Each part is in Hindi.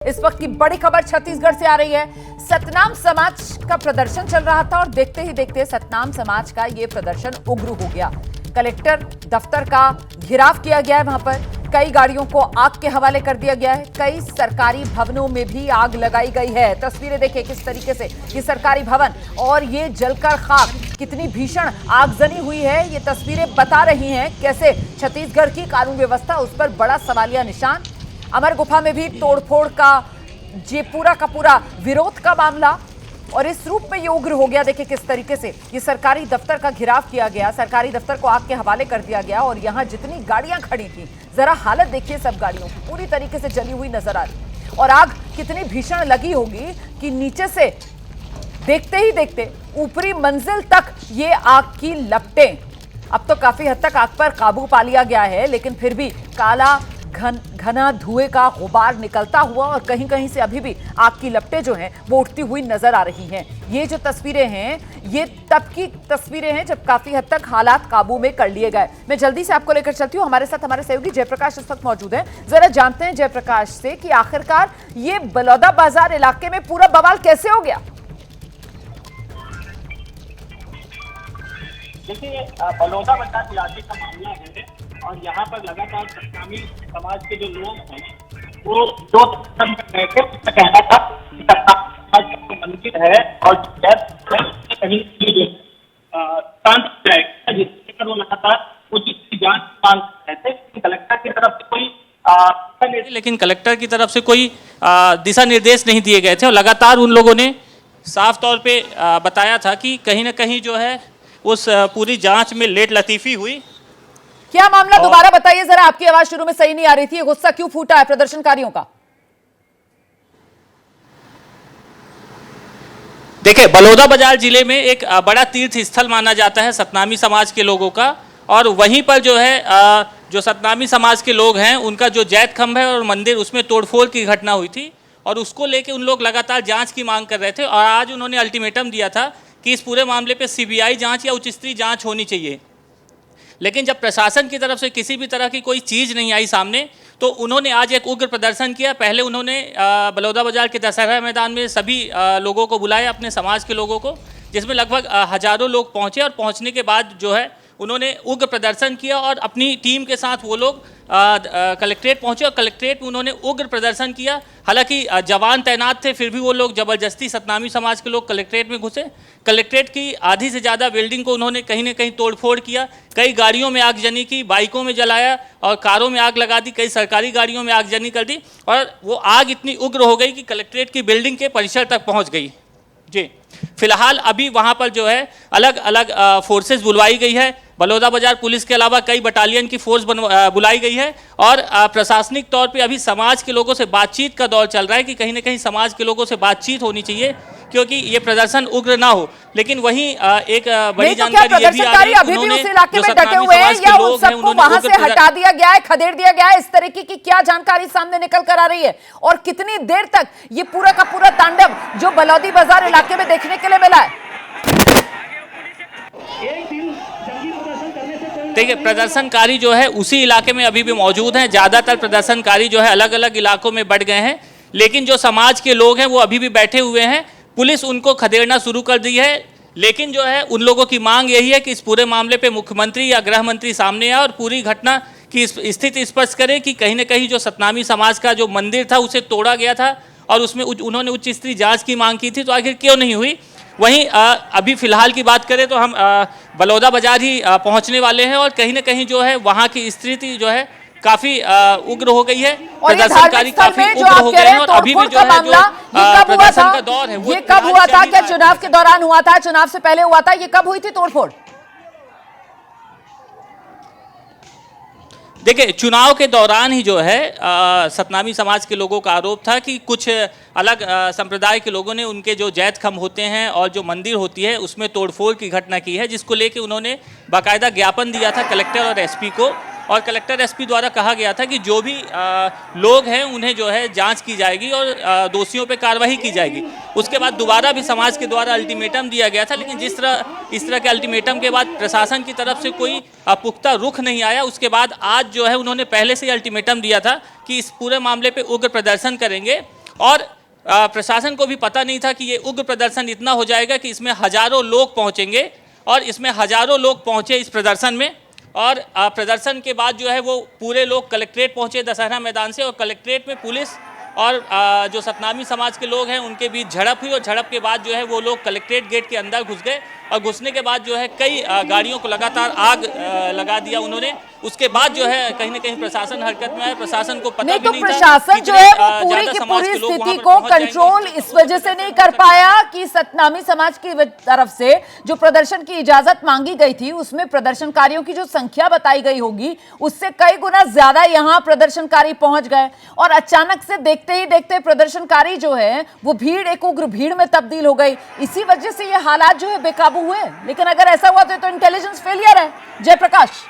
इस वक्त की बड़ी खबर छत्तीसगढ़ से आ रही है। सतनाम समाज का प्रदर्शन चल रहा था और देखते ही देखते सतनाम समाज का यह प्रदर्शन उग्र हो गया। कलेक्टर दफ्तर का घेराव किया गया है, वहां पर कई गाड़ियों को आग के हवाले कर दिया गया है। कई सरकारी भवनों में भी आग लगाई गई है। तस्वीरें देखिए किस तरीके से ये सरकारी भवन और ये जलकर खाक, कितनी भीषण आगजनी हुई है। ये तस्वीरें बता रही हैं कैसे छत्तीसगढ़ की कानून व्यवस्था, उस पर बड़ा सवालिया निशान। अमर गुफा में भी तोड़फोड़ का ये पूरा का पूरा विरोध का मामला और इस रूप में ये उग्र हो गया। देखिए किस तरीके से ये सरकारी दफ्तर का घेराव किया गया, सरकारी दफ्तर को आग के हवाले कर दिया गया और यहाँ जितनी गाड़ियां खड़ी थी, जरा हालत देखिए सब गाड़ियों की, पूरी तरीके से जली हुई नजर आ रही। और आग कितनी भीषण लगी होगी कि नीचे से देखते ही देखते ऊपरी मंजिल तक ये आग की लपटें। अब तो काफी हद तक आग पर काबू पा लिया गया है, लेकिन फिर भी काला घना धुएं का गुबार निकलता हुआ और कहीं कहीं से अभी भी आग की लपटें जो हैं वो उठती हुई नजर आ रही हैं। ये जो तस्वीरें हैं ये तब की तस्वीरें हैं जब काफी हद तक हालात काबू में कर लिए गए। मैं जल्दी से आपको लेकर चलती हूँ, हमारे साथ हमारे सहयोगी जयप्रकाश इस वक्त मौजूद हैं। जरा जानते हैं जयप्रकाश से कि आखिरकार ये बलौदा बाजार इलाके में पूरा बवाल कैसे हो गया। देखिए, बलौदा बाजार इलाके का मामला है और यहाँ पर लगातार सतनामी समाज के जो लोग हैं वो दो कहना था कि समाज का मंदिर है और कहीं शांत जाएगा, जिससे वो लगातार उसकी जांच मांग रहे थे। कलेक्टर की तरफ से कोई लेकिन कलेक्टर की तरफ से कोई दिशा निर्देश नहीं दिए गए थे और लगातार उन लोगों ने साफ तौर पे बताया था कि कहीं ना कहीं जो है उस पूरी जांच में लेट लतीफी हुई। क्या मामला दोबारा बताइए जरा, आपकी आवाज शुरू में सही नहीं आ रही थी। गुस्सा क्यों फूटा है प्रदर्शनकारियों का? देखिए, बलौदा बाजार जिले में एक बड़ा तीर्थ स्थल माना जाता है सतनामी समाज के लोगों का, और वहीं पर जो है जो सतनामी समाज के लोग हैं उनका जो जैत खंभ है और मंदिर, उसमें तोड़फोड़ की घटना हुई थी और उसको लेके उन लोग लगातार जांच की मांग कर रहे थे। और आज उन्होंने अल्टीमेटम दिया था कि इस पूरे मामले पे सीबीआई जांच या उच्च स्तरीय जांच होनी चाहिए। लेकिन जब प्रशासन की तरफ से किसी भी तरह की कोई चीज़ नहीं आई सामने, तो उन्होंने आज एक उग्र प्रदर्शन किया। पहले उन्होंने बलौदा बाजार के दशहरा मैदान में सभी लोगों को बुलाया, अपने समाज के लोगों को, जिसमें लगभग हजारों लोग पहुंचे और पहुंचने के बाद जो है उन्होंने उग्र प्रदर्शन किया और अपनी टीम के साथ वो लोग कलेक्ट्रेट पहुंचे और कलेक्ट्रेट में उन्होंने उग्र प्रदर्शन किया। हालांकि जवान तैनात थे, फिर भी वो लोग ज़बरदस्ती सतनामी समाज के लोग कलेक्ट्रेट में घुसे। कलेक्ट्रेट की आधी से ज़्यादा बिल्डिंग को उन्होंने कहीं ना कहीं तोड़फोड़ किया। कई गाड़ियों में आगजनी की, बाइकों में जलाया और कारों में आग लगा दी, कई सरकारी गाड़ियों में आगजनी कर दी और वो आग इतनी उग्र हो गई कि कलेक्ट्रेट की बिल्डिंग के परिसर तक पहुँच गई। जी, फिलहाल अभी वहाँ पर जो है अलग अलग फोर्सेस बुलवाई गई है। बलौदा बाजार पुलिस के अलावा कई बटालियन की फोर्स बुलाई गई है और प्रशासनिक तौर पे अभी समाज के लोगों से बातचीत का दौर चल रहा है कि कहीं ना कहीं समाज के लोगों से बातचीत होनी चाहिए क्योंकि ये प्रदर्शन उग्र ना हो। लेकिन वहीं एक बड़ी जानकारी ये भी आ रही है, अभी भी उस इलाके में डटे हुए हैं या उन सबको वहां से हटा दिया गया है, खदेड़ दिया गया है? इस तरीके की क्या जानकारी सामने निकल कर आ रही है और कितनी देर तक ये पूरा का पूरा तांडव जो बलौदी बाजार इलाके में देखने के लिए मिला है? देखिए, प्रदर्शनकारी जो है उसी इलाके में अभी भी मौजूद हैं। ज़्यादातर प्रदर्शनकारी जो है अलग अलग इलाकों में बढ़ गए हैं, लेकिन जो समाज के लोग हैं वो अभी भी बैठे हुए हैं। पुलिस उनको खदेड़ना शुरू कर दी है, लेकिन जो है उन लोगों की मांग यही है कि इस पूरे मामले पे मुख्यमंत्री या गृह मंत्री सामने आए और पूरी घटना की स्थिति स्पष्ट करें कि कहीं ना कहीं जो सतनामी समाज का जो मंदिर था उसे तोड़ा गया था और उसमें उन्होंने उच्च स्तरीय जाँच की मांग की थी, तो आखिर क्यों नहीं हुई। वहीं अभी फिलहाल की बात करें तो हम बलौदा बाजार ही पहुंचने वाले हैं और कहीं ना कहीं जो है वहां की स्थिति जो है काफी उग्र हो गई है। प्रदर्शनकारी काफी उग्र हो गए हैं और अभी भी जो है जो प्रदर्शन का दौर है वो ये कब हुआ था? क्या चुनाव के दौरान हुआ था? चुनाव से पहले हुआ था? ये कब हुई थी तोड़फोड़? देखिए, चुनाव के दौरान ही जो है सतनामी समाज के लोगों का आरोप था कि कुछ अलग संप्रदाय के लोगों ने उनके जो जैत खंभ होते हैं और जो मंदिर होती है उसमें तोड़फोड़ की घटना की है, जिसको लेके उन्होंने बाकायदा ज्ञापन दिया था कलेक्टर और एसपी को। और कलेक्टर एसपी द्वारा कहा गया था कि जो भी लोग हैं उन्हें जो है जांच की जाएगी और दोषियों पे कार्रवाई की जाएगी। उसके बाद दोबारा भी समाज के द्वारा अल्टीमेटम दिया गया था, लेकिन इस तरह के अल्टीमेटम के बाद प्रशासन की तरफ से कोई पुख्ता रुख नहीं आया। उसके बाद आज जो है उन्होंने पहले से ही अल्टीमेटम दिया था कि इस पूरे मामले पे उग्र प्रदर्शन करेंगे और प्रशासन को भी पता नहीं था कि ये उग्र प्रदर्शन इतना हो जाएगा कि इसमें हजारों लोग पहुंचेंगे, और इसमें हजारों लोग पहुंचे इस प्रदर्शन में। और प्रदर्शन के बाद जो है वो पूरे लोग कलेक्ट्रेट पहुंचे दशहरा मैदान से, और कलेक्ट्रेट में पुलिस और जो सतनामी समाज के लोग हैं उनके बीच झड़प हुई, और झड़प के बाद जो है वो लोग कलेक्ट्रेट गेट के अंदर घुस गए, और घुसने के बाद जो है कई गाड़ियों को लगातार आग लगा दिया उन्होंने। उसके बाद जो है कहीं ना कहीं प्रशासन हरकत में आया। प्रशासन को पता भी नहीं था प्रशासन जो है वो पूरी की पूरी स्थिति को कंट्रोल इस वजह से नहीं कर पाया कि सतनामी समाज की तरफ से जो प्रदर्शन की इजाजत मांगी गई थी उसमें प्रदर्शनकारियों की जो संख्या बताई गई होगी उससे कई गुना ज्यादा यहां प्रदर्शनकारी पहुंच गए, और अचानक से देखते ही देखते प्रदर्शनकारी जो है वो भीड़ एक उग्र भीड़ में तब्दील हो गई। इसी वजह से ये हालात जो है बेकाबू हुए। लेकिन अगर ऐसा हुआ तो इंटेलिजेंस फेलियर है जयप्रकाश।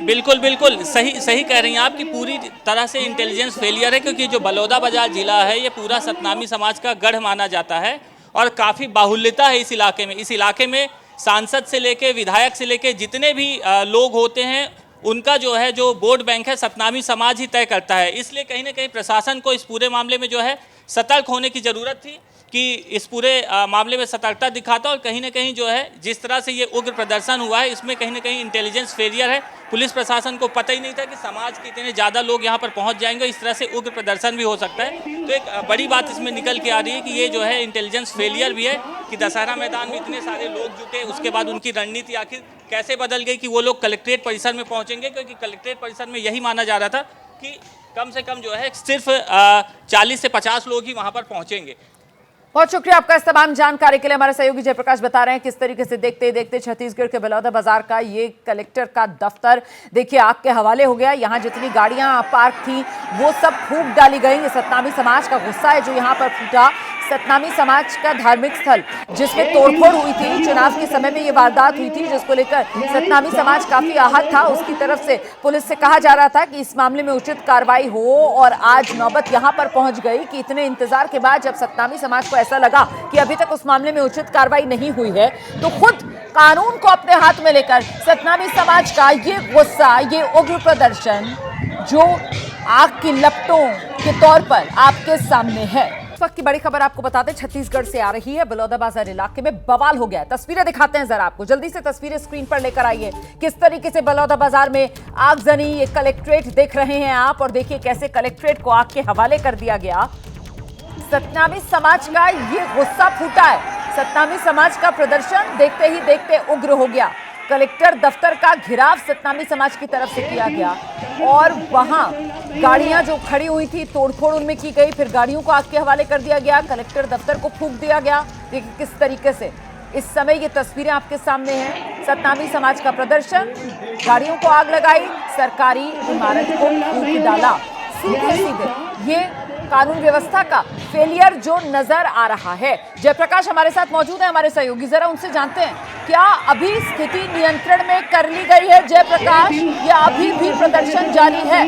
बिल्कुल बिल्कुल सही कह रही हैं आप कि पूरी तरह से इंटेलिजेंस फेलियर है, क्योंकि जो बलौदाबाजार जिला है ये पूरा सतनामी समाज का गढ़ माना जाता है, और काफ़ी बाहुल्यता है इस इलाके में। इस इलाके में सांसद से लेके विधायक से लेके जितने भी लोग होते हैं उनका जो है जो वोट बैंक है सतनामी समाज ही तय करता है। इसलिए कहीं ना कहीं प्रशासन को इस पूरे मामले में जो है सतर्क होने की ज़रूरत थी कि इस पूरे मामले में सतर्कता दिखाता, और कहीं ना कहीं जो है जिस तरह से ये उग्र प्रदर्शन हुआ है इसमें कहीं ना कहीं इंटेलिजेंस फेलियर है। पुलिस प्रशासन को पता ही नहीं था कि समाज के इतने ज़्यादा लोग यहाँ पर पहुँच जाएंगे, इस तरह से उग्र प्रदर्शन भी हो सकता है। तो एक बड़ी बात इसमें निकल के आ रही है कि ये जो है इंटेलिजेंस फेलियर भी है कि दशहरा मैदान में इतने सारे लोग जुटे, उसके बाद उनकी रणनीति आखिर कैसे बदल गई कि वो लोग कलेक्ट्रेट परिसर में पहुँचेंगे, क्योंकि कलेक्ट्रेट परिसर में यही माना जा रहा था कि कम से कम जो है सिर्फ 40 से 50 लोग ही वहाँ पर पहुँचेंगे। बहुत शुक्रिया आपका इस तमाम जानकारी के लिए। हमारे सहयोगी जयप्रकाश बता रहे हैं किस तरीके से देखते देखते छत्तीसगढ़ के बलौदाबाजार का ये कलेक्टर का दफ्तर देखिए आग के हवाले हो गया। यहाँ जितनी गाड़ियां पार्क थी वो सब फूंक डाली गई। ये सतनामी समाज का गुस्सा है जो यहाँ पर फूटा। सतनामी समाज का धार्मिक स्थल जिसमें तोड़फोड़ हुई थी, चुनाव के समय में ये वारदात हुई थी जिसको लेकर सतनामी समाज काफी आहत था। उसकी तरफ से पुलिस से कहा जा रहा था कि इस मामले में उचित कार्रवाई हो, और आज नौबत यहाँ पर पहुंच गई कि इतने इंतजार के बाद जब सतनामी समाज को ऐसा लगा कि अभी तक उस मामले में उचित कार्रवाई नहीं हुई है तो खुद कानून को अपने हाथ में लेकर सतनामी समाज का ये गुस्सा, ये उग्र प्रदर्शन जो आग की लपटों के तौर पर आपके सामने है। इस वक्त की बड़ी खबर आपको बताते छत्तीसगढ़ से आ रही है। बलौदाबाजार इलाके में बवाल हो गया है। तस्वीरें दिखाते हैं जरा आपको, जल्दी से तस्वीरें स्क्रीन पर लेकर आइए। किस तरीके से बलौदाबाजार में आगजनी, ये कलेक्ट्रेट देख रहे हैं आप, और देखिए कैसे कलेक्ट्रेट को आग के हवाले कर दिया गया। सतनामी समाज का ये गुस्सा फूटा है। सतनामी समाज का प्रदर्शन देखते ही देखते उग्र हो गया। कलेक्टर दफ्तर का घेराव सतनामी समाज की तरफ से किया गया, और वहां गाड़ियां जो खड़ी हुई थी तोड़फोड़ उनमें की गई, फिर गाड़ियों को आग के हवाले कर दिया गया, कलेक्टर दफ्तर को फूंक दिया गया। देखिए किस तरीके से इस समय ये तस्वीरें आपके सामने हैं। सतनामी समाज का प्रदर्शन, गाड़ियों को आग लगाई, सरकारी इमारत को फूंक डाला। सीधे सीधे ये कानून व्यवस्था का फेलियर जो नजर आ रहा है। जयप्रकाश हमारे साथ मौजूद है, हमारे सहयोगी, जरा उनसे जानते हैं क्या अभी स्थिति नियंत्रण में कर ली गई है जयप्रकाश, या अभी भी प्रदर्शन जारी है?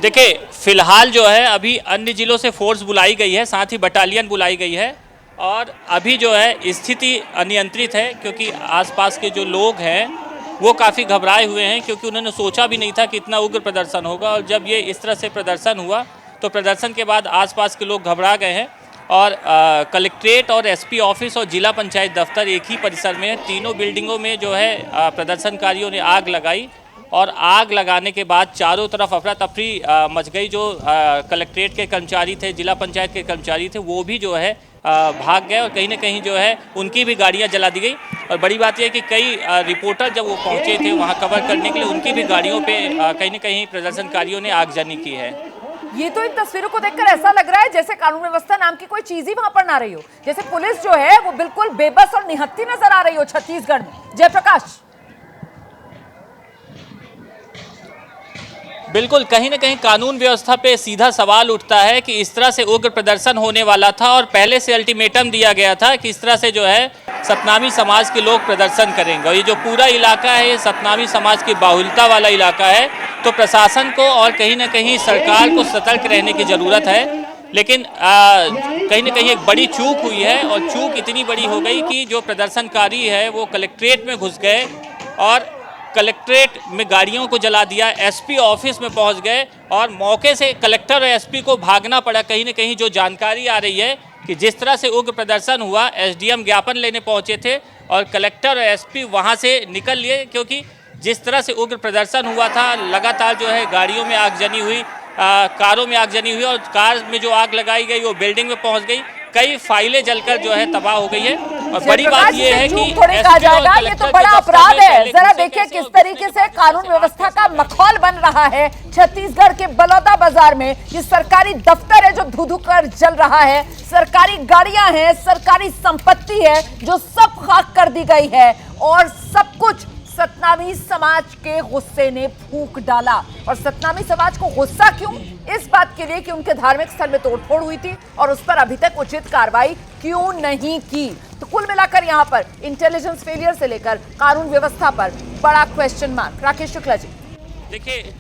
देखिए फिलहाल जो है अभी अन्य जिलों से फोर्स बुलाई गई है, साथ ही बटालियन बुलाई गई है, और अभी जो है स्थिति अनियंत्रित है, क्योंकि आसपास के जो लोग हैं वो काफ़ी घबराए हुए हैं, क्योंकि उन्होंने सोचा भी नहीं था कि इतना उग्र प्रदर्शन होगा। और जब ये इस तरह से प्रदर्शन हुआ तो प्रदर्शन के बाद आसपास के लोग घबरा गए हैं, और कलेक्ट्रेट और एसपी ऑफिस और जिला पंचायत दफ्तर एक ही परिसर में है। तीनों बिल्डिंगों में जो है प्रदर्शनकारियों ने आग लगाई, और आग लगाने के बाद चारों तरफ अफरा तफरी मच गई। जो कलेक्ट्रेट के कर्मचारी थे, जिला पंचायत के कर्मचारी थे, वो भी जो है भाग गए, और कहीं ना कहीं जो है उनकी भी गाड़ियां जला दी गई। और बड़ी बात यह है कि कई रिपोर्टर जब वो पहुंचे थे वहां कवर करने के लिए, उनकी भी गाड़ियों पे कहीं ना कहीं प्रदर्शनकारियों ने आगजनी की है। ये तो इन तस्वीरों को देखकर ऐसा लग रहा है जैसे कानून व्यवस्था नाम की कोई चीज ही वहां पर ना रही हो, जैसे पुलिस जो है वो बिल्कुल बेबस और निहत्थी नजर आ रही हो छत्तीसगढ़ में। जयप्रकाश, बिल्कुल कहीं ना कहीं कानून व्यवस्था पे सीधा सवाल उठता है कि इस तरह से उग्र प्रदर्शन होने वाला था, और पहले से अल्टीमेटम दिया गया था कि इस तरह से जो है सतनामी समाज के लोग प्रदर्शन करेंगे। और ये जो पूरा इलाका है ये सतनामी समाज की बाहुल्यता वाला इलाका है, तो प्रशासन को और कहीं ना कहीं सरकार को सतर्क रहने की ज़रूरत है। लेकिन कहीं ना कहीं एक बड़ी चूक हुई है, और चूक इतनी बड़ी हो गई कि जो प्रदर्शनकारी है वो कलेक्ट्रेट में घुस गए, और कलेक्ट्रेट में गाड़ियों को जला दिया, एसपी ऑफिस में पहुंच गए और मौके से कलेक्टर और एसपी को भागना पड़ा। कहीं न कहीं जो जानकारी आ रही है कि जिस तरह से उग्र प्रदर्शन हुआ, एसडीएम ज्ञापन लेने पहुंचे थे और कलेक्टर और एसपी वहां से निकल लिए, क्योंकि जिस तरह से उग्र प्रदर्शन हुआ था, लगातार जो है गाड़ियों में आगजनी हुई, कारों में आगजनी हुई और कार में जो आग लगाई गई वो बिल्डिंग में पहुंच गई। कई फाइलें जलकर जो है तबाह हो गई है। और बड़ी बात ये है कि थोड़ी कहा जाएगा ये तो बड़ा अपराध है। जरा देखिए किस तरीके से कानून व्यवस्था का मखौल बन रहा है छत्तीसगढ़ के बलौदा बाजार में। ये सरकारी दफ्तर है जो धू-धू कर जल रहा है, सरकारी गाड़ियां हैं, सरकारी संपत्ति है जो सब खाक कर दी गई है और सब कुछ सतनामी समाज के गुस्से ने फूंक डाला। और सतनामी समाज को गुस्सा क्यों? इस बात के लिए कि उनके धार्मिक स्थल में तोड़फोड़ हुई थी और उस पर अभी तक उचित कार्रवाई क्यों नहीं की। तो कुल मिलाकर यहां पर इंटेलिजेंस फेलियर से लेकर कानून व्यवस्था पर बड़ा क्वेश्चन मार्क। राकेश शुक्ला जी देखिए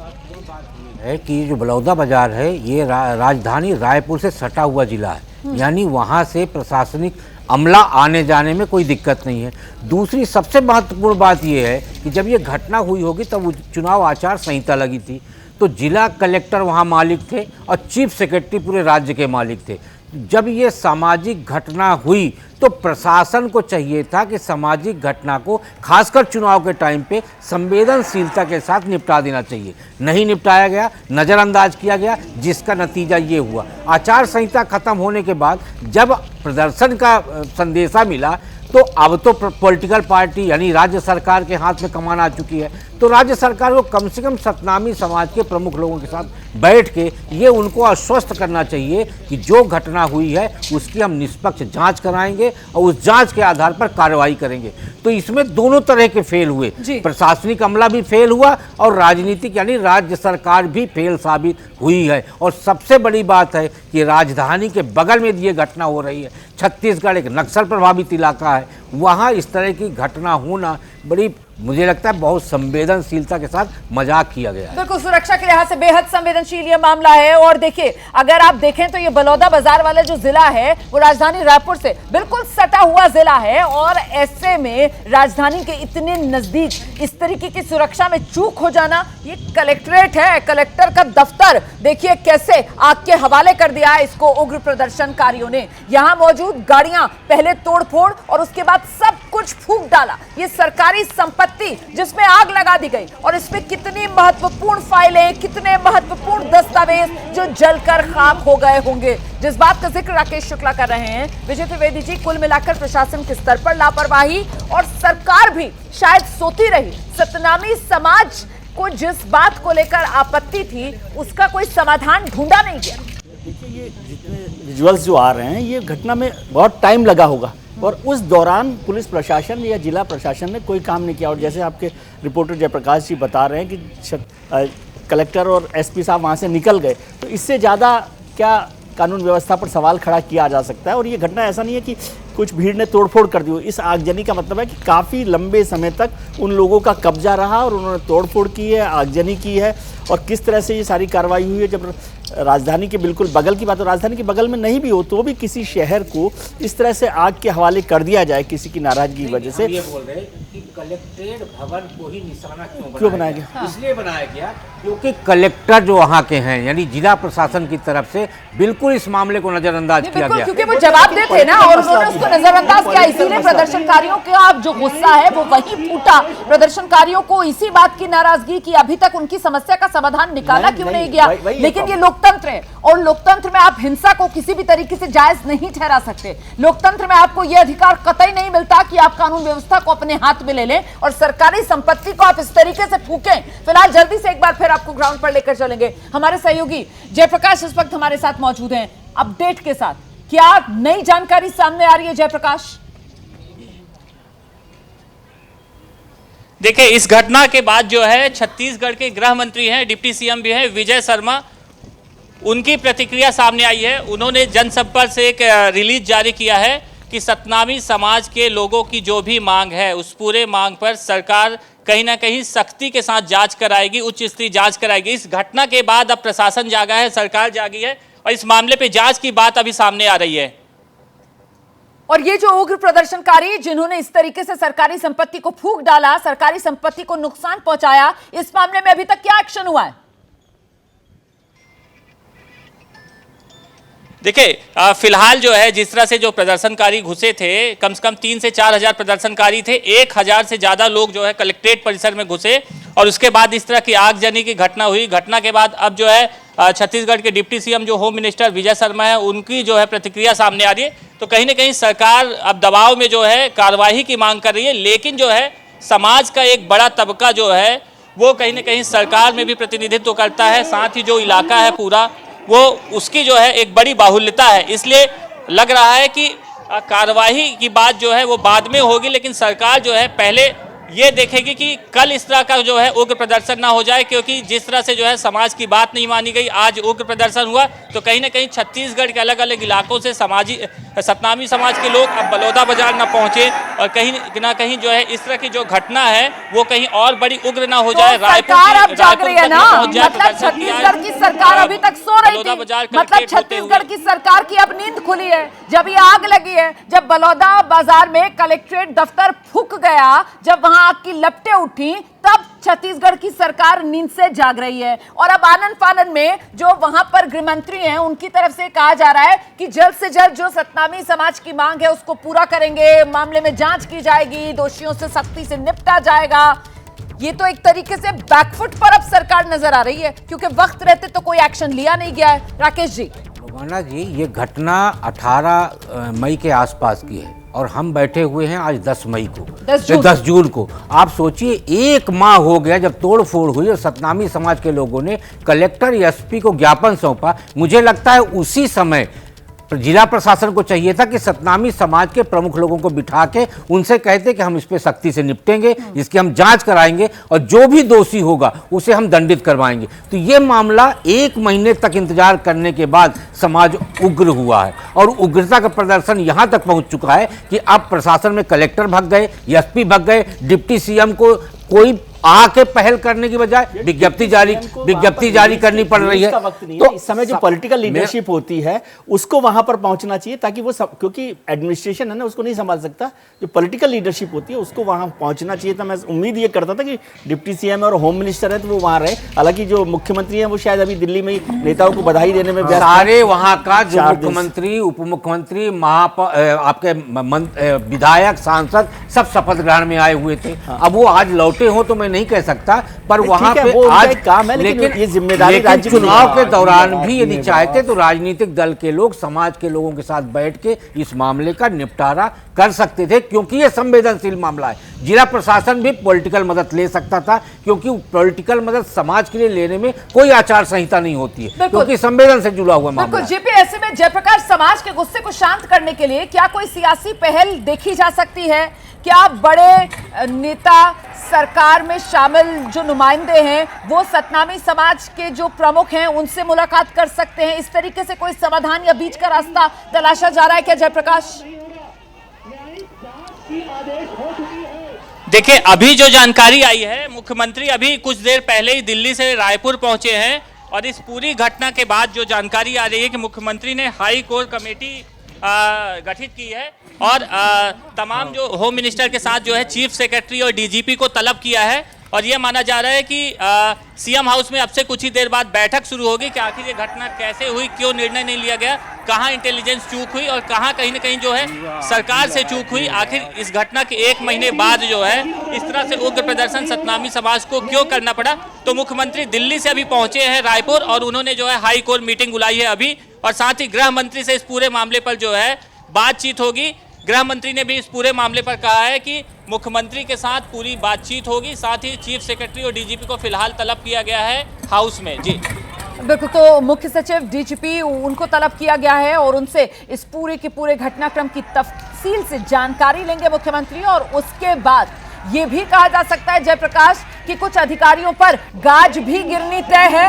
है कि जो बलौदा बाजार है ये राजधानी रायपुर से सटा हुआ जिला है, यानी वहाँ से प्रशासनिक अमला आने जाने में कोई दिक्कत नहीं है। दूसरी सबसे महत्वपूर्ण बात यह है कि जब ये घटना हुई होगी तब चुनाव आचार संहिता लगी थी, तो जिला कलेक्टर वहाँ मालिक थे और चीफ सेक्रेटरी पूरे राज्य के मालिक थे। जब ये सामाजिक घटना हुई तो प्रशासन को चाहिए था कि सामाजिक घटना को खासकर चुनाव के टाइम पे संवेदनशीलता के साथ निपटा देना चाहिए। नहीं निपटाया गया, नज़रअंदाज किया गया, जिसका नतीजा ये हुआ। आचार संहिता खत्म होने के बाद जब प्रदर्शन का संदेशा मिला तो अब तो पॉलिटिकल पार्टी यानी राज्य सरकार के हाथ में कमान आ चुकी है, तो राज्य सरकार को कम से कम सतनामी समाज के प्रमुख लोगों के साथ बैठ के ये उनको आश्वस्त करना चाहिए कि जो घटना हुई है उसकी हम निष्पक्ष जांच कराएंगे और उस जांच के आधार पर कार्रवाई करेंगे। तो इसमें दोनों तरह के फेल हुए, प्रशासनिक अमला भी फेल हुआ और राजनीतिक यानी राज्य सरकार भी फेल साबित हुई है। और सबसे बड़ी बात है कि राजधानी के बगल में ये घटना हो रही है, छत्तीसगढ़ एक नक्सल प्रभावित इलाका है, वहाँ इस तरह की घटना होना बड़ी, मुझे लगता है बहुत संवेदनशीलता के साथ मजाक किया गया है। बिल्कुल सुरक्षा के लिहाज से बेहद संवेदनशील ये मामला है। और देखिए अगर आप देखें तो ये बलौदा बाजार वाला जो जिला है वो राजधानी रायपुर से बिल्कुल सटा हुआ जिला है और ऐसे में राजधानी के इतने नजदीक इस तरीके की सुरक्षा में चूक हो जाना, ये कलेक्ट्रेट है, कलेक्टर का दफ्तर देखिए कैसे आग के हवाले कर दिया है इसको उग्र प्रदर्शनकारियों ने। यहां मौजूद गाड़ियां पहले तोड़फोड़ और उसके बाद सब कुछ फूंक डाला। ये सरकारी संपत्ति जिसमें आग लगा दी गई और इसमें कितनी महत्वपूर्ण फाइलें, कितने महत्वपूर्ण दस्तावेज जो जलकर खाक हो गए होंगे। जिस बात का जिक्र राकेश शुक्ला कर रहे हैं विजय त्रिवेदी जी, कुल मिलाकर प्रशासन के स्तर पर लापरवाही और सरकार भी शायद सोती रही। सतनामी समाज को जिस बात को लेकर आपत्ति थी उसका कोई समाधान ढूंढा नहीं गया। देखिए ये जितने विजुअल्स जो आ रहे हैं ये घटना में बहुत टाइम लगा होगा और उस दौरान पुलिस प्रशासन या जिला प्रशासन ने कोई काम नहीं किया। और जैसे आपके रिपोर्टर जयप्रकाश जी बता रहे हैं कि कलेक्टर और एसपी साहब वहाँ से निकल गए, तो इससे ज़्यादा क्या कानून व्यवस्था पर सवाल खड़ा किया जा सकता है। और ये घटना ऐसा नहीं है कि कुछ भीड़ ने तोड़फोड़ कर दी हो, इस आगजनी का मतलब है कि काफ़ी लंबे समय तक उन लोगों का कब्जा रहा और उन्होंने तोड़फोड़ की है, आगजनी की है। और किस तरह से ये सारी कार्रवाई हुई है, जब राजधानी के बिल्कुल बगल की बात हो, राजधानी के बगल में नहीं भी हो तो भी किसी शहर को इस तरह से आग के हवाले कर दिया जाए किसी की नाराजगी की वजह से। ये बोल रहे कि कलेक्ट्रेट भवन को ही निशाना क्यों बनाया गया? इसलिए बनाया गया क्योंकि कलेक्टर जो वहाँ के हैं यानी जिला प्रशासन की तरफ से बिल्कुल इस मामले को नजरअंदाज किया गया, क्योंकि वो जवाब देते ना और उन्होंने उसको नजरअंदाज किया। इसीलिए प्रदर्शनकारियों का जो गुस्सा है वो वही फूटा। प्रदर्शनकारियों को इसी बात की नाराजगी की अभी तक उनकी समस्या का समाधान निकाला क्यों नहीं गया। लेकिन ये लोकतंत्र है और लोकतंत्र में आप हिंसा को किसी भी तरीके से जायज नहीं ठहरा सकते। लोकतंत्र में आपको यह अधिकार कतई नहीं मिलता कि आप कानून व्यवस्था को अपने हाथ में ले लें और सरकारी संपत्ति को आप इस तरीके से फूकें। फिलहाल जल्दी से एक बार फिर आपको ग्राउंड पर लेकर चलेंगे। हमारे सहयोगी जयप्रकाश इस वक्त हमारे साथ मौजूद हैं अपडेट के साथ। क्या नई जानकारी सामने आ रही है जयप्रकाश? देखिए इस घटना के बाद जो है छत्तीसगढ़ के गृह मंत्री हैं, डिप्टी सीएम भी हैं विजय शर्मा, उनकी प्रतिक्रिया सामने आई है। उन्होंने जनसंपर्क से एक रिलीज जारी किया है कि सतनामी समाज के लोगों की जो भी मांग है उस पूरे मांग पर सरकार कहीं ना कहीं सख्ती के साथ जांच कराएगी, उच्च स्तरीय जांच कराएगी। इस घटना के बाद अब प्रशासन जागा है, सरकार जागी है और इस मामले पे जांच की बात अभी सामने आ रही है। और ये जो उग्र प्रदर्शनकारी जिन्होंने इस तरीके से सरकारी संपत्ति को फूंक डाला, सरकारी संपत्ति को नुकसान पहुंचाया, इस मामले में अभी तक क्या एक्शन हुआ है? देखिए फिलहाल जो है जिस तरह से जो प्रदर्शनकारी घुसे थे, कम से कम 3 से 4 हजार प्रदर्शनकारी थे, 1000 से ज्यादा लोग जो है कलेक्ट्रेट परिसर में घुसे और उसके बाद इस तरह की आगजनी की घटना हुई। घटना के बाद अब जो है छत्तीसगढ़ के डिप्टी सीएम जो होम मिनिस्टर विजय शर्मा है, उनकी जो है प्रतिक्रिया सामने आ रही है। तो कहीं ना कहीं सरकार अब दबाव में जो है कार्रवाई की मांग कर रही है, लेकिन जो है समाज का एक बड़ा तबका जो है वो कहीं ना कहीं सरकार में भी प्रतिनिधित्व करता है, साथ ही जो इलाका है पूरा वो उसकी जो है एक बड़ी बाहुल्यता है। इसलिए लग रहा है कि कार्रवाई की बात जो है वो बाद में होगी, लेकिन सरकार जो है पहले ये देखेगी कि कल इस तरह का जो है उग्र प्रदर्शन ना हो जाए, क्योंकि जिस तरह से जो है समाज की बात नहीं मानी गई, आज उग्र प्रदर्शन हुआ तो कहीं ना कहीं छत्तीसगढ़ के अलग अलग इलाकों से सतनामी समाज के लोग अब बलौदा बाजार ना पहुंचे और कहीं ना कहीं जो है इस तरह की जो घटना है वो कहीं और बड़ी उग्र ना हो जाए। सरकार अब जाग रही है ना, मतलब छत्तीसगढ़ की सरकार अभी तक सो रही थी, मतलब छत्तीसगढ़ की सरकार की अब नींद खुली है। जब ये आग लगी है, जब बलौदा बाजार में कलेक्ट्रेट दफ्तर फूंक गया, जब वहां आग की लपटें उठी, तब छत्तीसगढ़ की सरकार नींद से जाग रही है। और अब आनन फानन में जो वहां पर गृह मंत्री हैं, उनकी तरफ से कहा जा रहा है कि जल्द से जल्द जो सतनामी समाज की मांग है उसको पूरा करेंगे, मामले में जांच की जाएगी, दोषियों से सख्ती से निपटा जाएगा। ये तो एक तरीके से बैकफुट पर अब सरकार नजर आ रही है, क्योंकि वक्त रहते तो कोई एक्शन लिया नहीं गया है। राकेश जी, रोमाना जी, ये घटना 18 मई के आसपास की है और हम बैठे हुए हैं आज 10 मई को, 10 जून को। आप सोचिए 1 माह हो गया जब तोड़ फोड़ हुई और सतनामी समाज के लोगों ने कलेक्टर एसपी को ज्ञापन सौंपा। मुझे लगता है उसी समय जिला प्रशासन को चाहिए था कि सतनामी समाज के प्रमुख लोगों को बिठा के उनसे कहते कि हम इस पे सख्ती से निपटेंगे, इसकी हम जांच कराएंगे और जो भी दोषी होगा उसे हम दंडित करवाएंगे। तो ये मामला 1 महीने तक इंतजार करने के बाद समाज उग्र हुआ है और उग्रता का प्रदर्शन यहां तक पहुंच चुका है कि अब प्रशासन में कलेक्टर भग गए, एसपी भग गए, डिप्टी सीएम को कोई आके पहल करने की बजाय विज्ञप्ति जारी करनी पड़ रही है। तो इस समय जो पॉलिटिकल लीडरशिप होती है उसको वहां पर पहुंचना चाहिए, ताकि वो क्योंकि एडमिनिस्ट्रेशन है ना उसको नहीं संभाल सकता, जो पॉलिटिकल लीडरशिप होती है उसको वहां पहुंचना चाहिए था। मैं उम्मीद ये करता था कि डिप्टी सीएम और होम मिनिस्टर है तो वो वहां रहे। हालांकि जो मुख्यमंत्री है वो शायद अभी दिल्ली में नेताओं को बधाई देने में व्यस्त, सारे वहां का जो मुख्यमंत्री, उप मुख्यमंत्री, आपके विधायक, सांसद सब शपथ ग्रहण में आए हुए थे। अब वो आज लौटे हो तो मैं नहीं कह सकता, पर वहां पे आज काम है, लेकिन ये जिम्मेदारी राज्य चुनाव के दौरान भी यदि चाहते तो राजनीतिक दल के लोग समाज के लोगों के साथ बैठ के इस मामले का निपटारा कर सकते थे, क्योंकि ये संवेदनशील मामला है। जिला प्रशासन भी पॉलिटिकल मदद ले सकता था, क्योंकि पॉलिटिकल मदद समाज के लिए लेने में कोई आचार संहिता नहीं होती है, क्योंकि संवेदन से जुड़ा हुआ मामला है। जेपी, ऐसे में जयप्रकाश, समाज के गुस्से को शांत करने के लिए क्या कोई सियासी पहल देखी जा सकती है? क्या बड़े नेता, सरकार में शामिल जो नुमाइंदे हैं, वो सतनामी समाज के जो प्रमुख हैं उनसे मुलाकात कर सकते हैं? इस तरीके से कोई समाधान या बीच का रास्ता तलाशा जा रहा है क्या जयप्रकाश? देखिए, अभी जो जानकारी आई है, मुख्यमंत्री अभी कुछ देर पहले ही दिल्ली से रायपुर पहुंचे हैं और इस पूरी घटना के बाद जो जानकारी आ रही है कि मुख्यमंत्री ने हाई कोर कमेटी गठित की है और तमाम जो होम मिनिस्टर के साथ जो है चीफ सेक्रेटरी और डीजीपी को तलब किया है और ये माना जा रहा है कि सीएम हाउस में अब से कुछ ही देर बाद बैठक शुरू होगी कि आखिर ये घटना कैसे हुई, क्यों निर्णय नहीं लिया गया, कहाँ इंटेलिजेंस चूक हुई और कहाँ कहीं ना कहीं जो है सरकार से चूक हुई। आखिर इस घटना के 1 महीने बाद जो है इस तरह से उग्र प्रदर्शन सतनामी समाज को क्यों करना पड़ा। तो मुख्यमंत्री दिल्ली से अभी पहुंचे हैं रायपुर और उन्होंने जो है हाई कोर्ट मीटिंग बुलाई है अभी, और साथ ही गृह मंत्री से इस पूरे मामले पर जो है बातचीत होगी। गृह मंत्री ने भी इस पूरे मामले पर कहा है कि मुख्यमंत्री के साथ पूरी बातचीत होगी, साथ ही चीफ सेक्रेटरी और डीजीपी को फिलहाल तलब किया गया है हाउस में। जी बिल्कुल, तो मुख्य सचिव, डीजीपी, उनको तलब किया गया है और उनसे इस पूरे के पूरे घटनाक्रम की तफसील से जानकारी लेंगे मुख्यमंत्री। और उसके बाद ये भी कहा जा सकता है जयप्रकाश कि कुछ अधिकारियों पर गाज भी गिरनी तय है।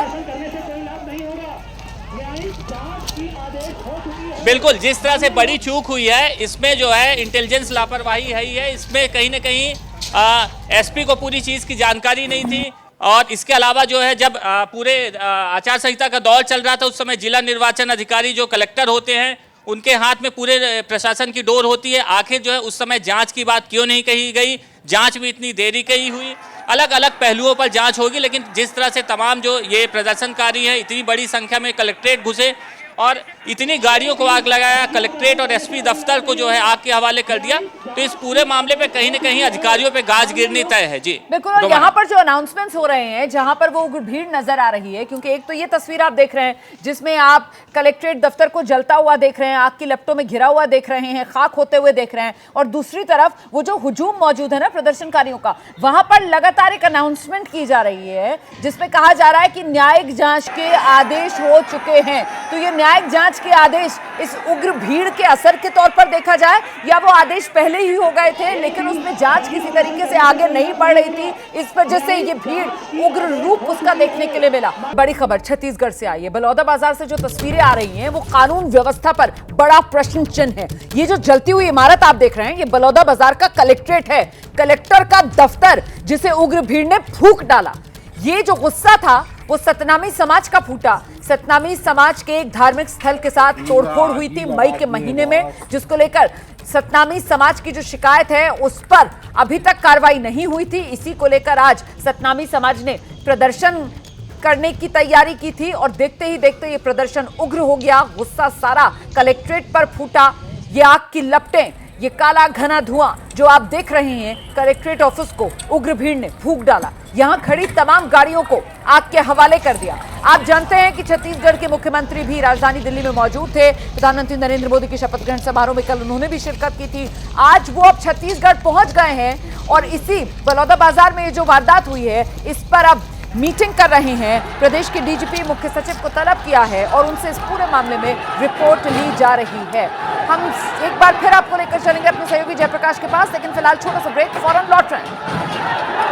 बिल्कुल, जिस तरह से बड़ी चूक हुई है इसमें जो है इंटेलिजेंस लापरवाही है ही है, इसमें कहीं ना कहीं एसपी को पूरी चीज़ की जानकारी नहीं थी। और इसके अलावा जो है जब पूरे आचार संहिता का दौर चल रहा था उस समय जिला निर्वाचन अधिकारी जो कलेक्टर होते हैं उनके हाथ में पूरे प्रशासन की डोर होती है। आखिर जो है उस समय जांच की बात क्यों नहीं कही गई, जांच में इतनी देरी कही हुई, अलग अलग पहलुओं पर जांच होगी। लेकिन जिस तरह से तमाम जो ये प्रदर्शनकारी हैं इतनी बड़ी संख्या में कलेक्ट्रेट घुसे और इतनी गाड़ियों को आग लगाया, कलेक्ट्रेट और एसपी दफ्तर को जो है आग के हवाले कर दिया, तो इस पूरे मामले पे कहीं न कहीं अधिकारियों पे गाज गिरनी तय है। जी बिल्कुल। और यहाँ पर जो अनाउंसमेंट्स हो रहे हैं, जहां पर वो भीड़ नजर आ रही है, क्योंकि एक तो ये तस्वीर आप देख रहे हैं जिसमें आप कलेक्ट्रेट दफ्तर को जलता हुआ देख रहे हैं, आग की लपटों में घिरा हुआ देख रहे हैं, खाक होते हुए देख रहे हैं, और दूसरी तरफ वो जो हुजूम मौजूद है ना प्रदर्शनकारियों का, वहां पर लगातार एक अनाउंसमेंट की जा रही है जिसमें कहा जा रहा है कि न्यायिक जांच के आदेश हो चुके हैं। तो ये न्यायिक जांच के आदेश इस उग्र भीड़ के असर के तौर पर देखा जाए, या वो आदेश पहले ही हो गए थे लेकिन उसमें जांच किसी तरीके से आगे नहीं बढ़ रही थी, इस वजह से ये भीड़ उग्र रूप उसका देखने के लिए मिला। बड़ी खबर छत्तीसगढ़ से आई है। बलौदाबाजार से जो तस्वीरें आ रही हैं वो कानून व्यवस्था पर बड़ा प्रश्न चिन्ह है। ये जो जलती हुई इमारत आप देख रहे हैं, ये बलौदाबाजार का कलेक्ट्रेट है, कलेक्टर का दफ्तर, जिसे उग्र भीड़ ने फूंक डाला। ये जो गुस्सा था वो सतनामी समाज का फूटा। सतनामी समाज के एक धार्मिक स्थल के साथ तोड़फोड़ हुई थी मई के महीने में, जिसको लेकर सतनामी समाज की जो शिकायत है उस पर अभी तक कार्रवाई नहीं हुई थी। इसी को लेकर आज सतनामी समाज ने प्रदर्शन करने की तैयारी की थी और देखते ही देखते ये प्रदर्शन उग्र हो गया। गुस्सा सारा कलेक्ट्रेट पर फूटा। ये आग की लपटें, ये काला घना धुआं जो आप देख रहे हैं, कलेक्ट्रेट ऑफिस को उग्र भीड़ ने फूंक डाला। यहां खड़ी तमाम गाड़ियों को आग के हवाले कर दिया। आप जानते हैं कि छत्तीसगढ़ के मुख्यमंत्री भी राजधानी दिल्ली में मौजूद थे। प्रधानमंत्री नरेंद्र मोदी के शपथ ग्रहण समारोह में कल उन्होंने भी शिरकत की थी। आज वो अब छत्तीसगढ़ पहुंच गए हैं और इसी बलौदाबाजार में ये जो वारदात हुई है इस पर अब मीटिंग कर रहे हैं। प्रदेश के डीजीपी मुख्य सचिव को तलब किया है और उनसे इस पूरे मामले में रिपोर्ट ली जा रही है। हम एक बार फिर आपको लेकर चलेंगे अपने सहयोगी जयप्रकाश के पास, लेकिन फिलहाल छोटा सा ब्रेक, फौरन लौट रहे हैं।